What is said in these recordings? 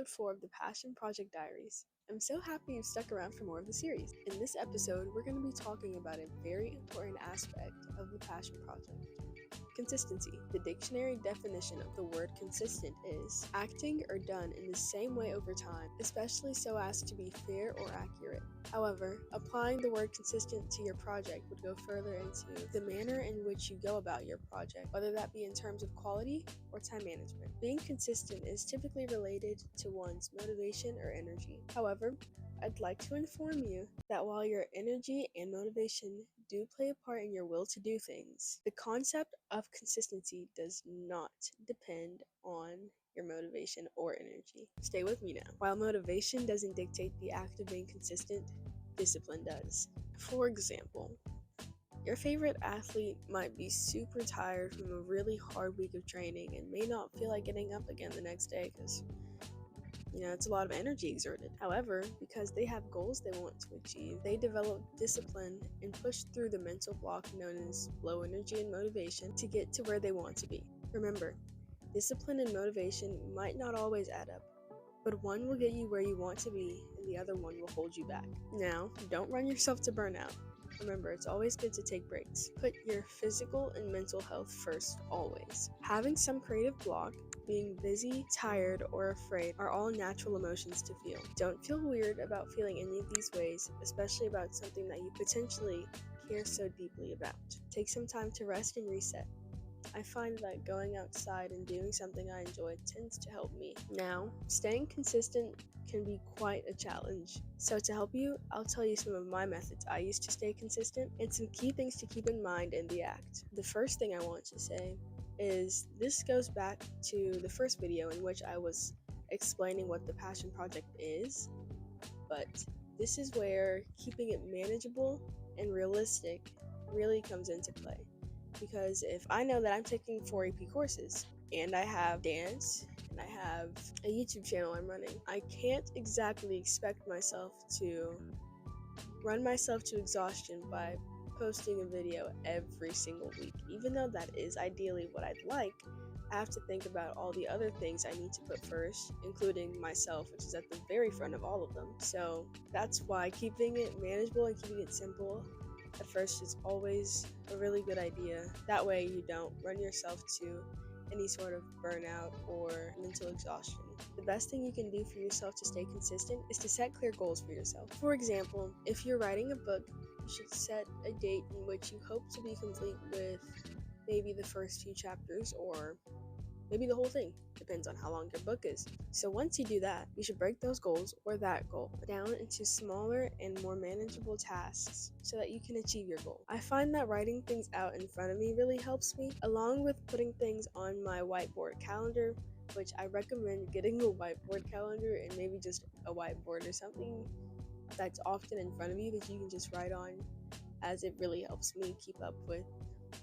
episode 4 of the Passion Project Diaries. I'm so happy you've stuck around for more of the series. In this episode, we're going to be talking about a very important aspect of the Passion Project. Consistency. The dictionary definition of the word consistent is acting or done in the same way over time, especially so as to be fair or accurate. However, applying the word consistent to your project would go further into the manner in which you go about your project, whether that be in terms of quality or time management. Being consistent is typically related to one's motivation or energy. However, I'd like to inform you that while your energy and motivation do play a part in your will to do things, the concept of consistency does not depend on your motivation or energy. Stay with me now. While motivation doesn't dictate the act of being consistent, discipline does. For example, your favorite athlete might be super tired from a really hard week of training and may not feel like getting up again the next day because it's a lot of energy exerted. However, because they have goals they want to achieve, they develop discipline and push through the mental block known as low energy and motivation to get to where they want to be. Remember, discipline and motivation might not always add up, but one will get you where you want to be and the other one will hold you back. Now, don't run yourself to burnout. Remember, it's always good to take breaks. Put your physical and mental health first, always. Having some creative block, being busy, tired, or afraid are all natural emotions to feel. Don't feel weird about feeling any of these ways, especially about something that you potentially care so deeply about. Take some time to rest and reset. I find that going outside and doing something I enjoy tends to help me. Now, staying consistent can be quite a challenge. So to help you, I'll tell you some of my methods I use to stay consistent and some key things to keep in mind in the act. The first thing I want to say is this goes back to the first video in which I was explaining what the Passion Project is, but this is where keeping it manageable and realistic really comes into play. Because if I know that I'm taking 4 AP courses and I have dance and I have a YouTube channel I'm running, I can't exactly expect myself to run myself to exhaustion by posting a video every single week. Even though that is ideally what I'd like, I have to think about all the other things I need to put first, including myself, which is at the very front of all of them. So that's why keeping it manageable and keeping it simple at first is always a really good idea. That way you don't run yourself to any sort of burnout or mental exhaustion. The best thing you can do for yourself to stay consistent is to set clear goals for yourself. For example, if you're writing a book, you should set a date in which you hope to be complete with maybe the first few chapters or maybe the whole thing. Depends on how long your book is. So once you do that, you should break those goals or that goal down into smaller and more manageable tasks so that you can achieve your goal. I find that writing things out in front of me really helps me, along with putting things on my whiteboard calendar, which I recommend getting a whiteboard calendar and maybe just a whiteboard or something that's often in front of you that you can just write on, as it really helps me keep up with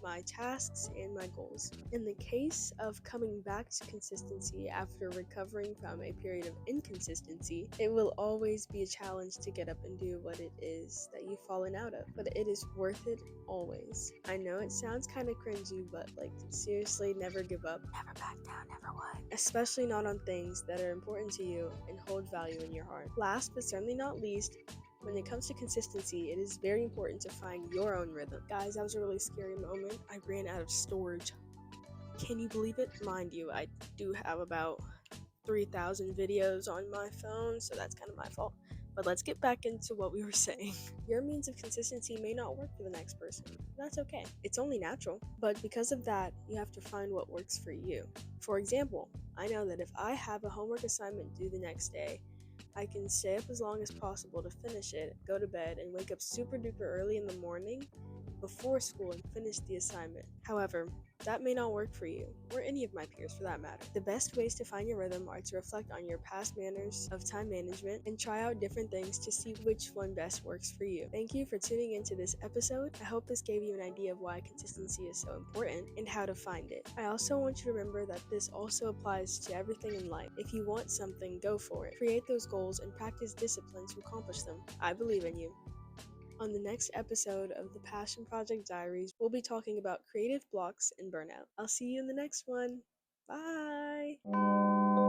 my tasks and my goals. In the case of coming back to consistency after recovering from a period of inconsistency, it will always be a challenge to get up and do what it is that you've fallen out of, but it is worth it always. I know it sounds kind of cringy, but seriously, never give up. Never back down, never would. Especially not on things that are important to you and hold value in your heart. Last but certainly not least, when it comes to consistency, it is very important to find your own rhythm. Guys, that was a really scary moment. I ran out of storage. Can you believe it? Mind you, I do have about 3,000 videos on my phone, so that's kind of my fault. But let's get back into what we were saying. Your means of consistency may not work for the next person. That's okay. It's only natural. But because of that, you have to find what works for you. For example, I know that if I have a homework assignment due the next day, I can stay up as long as possible to finish it, go to bed, and wake up super duper early in the morning before school and finish the assignment. However, that may not work for you, or any of my peers for that matter. The best ways to find your rhythm are to reflect on your past manners of time management and try out different things to see which one best works for you. Thank you for tuning into this episode. I hope this gave you an idea of why consistency is so important and how to find it. I also want you to remember that this also applies to everything in life. If you want something, go for it. Create those goals and practice discipline to accomplish them. I believe in you. On the next episode of the Passion Project Diaries, we'll be talking about creative blocks and burnout. I'll see you in the next one. Bye!